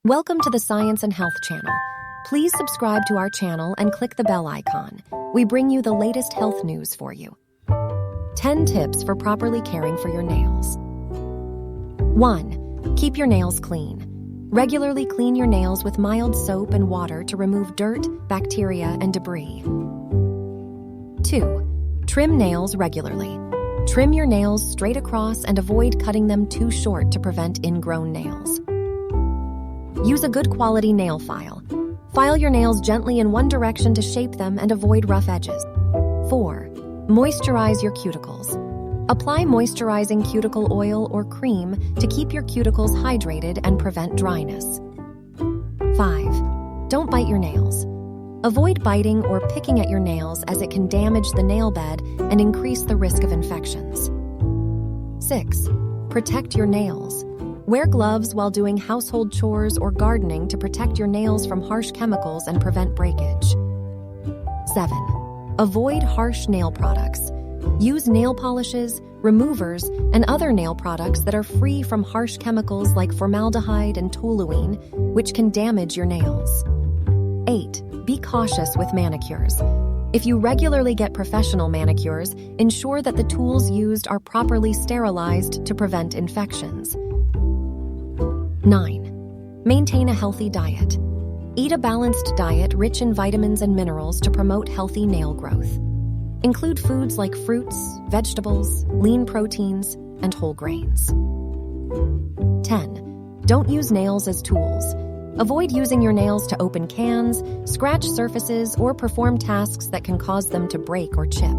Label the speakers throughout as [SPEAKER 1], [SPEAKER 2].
[SPEAKER 1] Welcome to the Science and Health channel. Please subscribe to our channel and click the bell icon. We bring you the latest health news for you. 10 tips for properly caring for your nails. 1. Keep your nails clean. Regularly clean your nails with mild soap and water to remove dirt, bacteria, and debris. 2. Trim nails regularly. Trim your nails straight across and avoid cutting them too short to prevent ingrown nails. Use a good quality nail file. File your nails gently in one direction to shape them and avoid rough edges. 4. Moisturize your cuticles. Apply moisturizing cuticle oil or cream to keep your cuticles hydrated and prevent dryness. 5. Don't bite your nails. Avoid biting or picking at your nails as it can damage the nail bed and increase the risk of infections. 6. Protect your nails. Wear gloves while doing household chores or gardening to protect your nails from harsh chemicals and prevent breakage. 7. Avoid harsh nail products. Use nail polishes, removers, and other nail products that are free from harsh chemicals like formaldehyde and toluene, which can damage your nails. 8. Be cautious with manicures. If you regularly get professional manicures, ensure that the tools used are properly sterilized to prevent infections. 9. Maintain a healthy diet. Eat a balanced diet rich in vitamins and minerals to promote healthy nail growth. Include foods like fruits, vegetables, lean proteins, and whole grains. 10. Don't use nails as tools. Avoid using your nails to open cans, scratch surfaces, or perform tasks that can cause them to break or chip.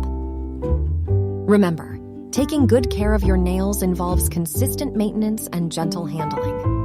[SPEAKER 1] Remember, taking good care of your nails involves consistent maintenance and gentle handling.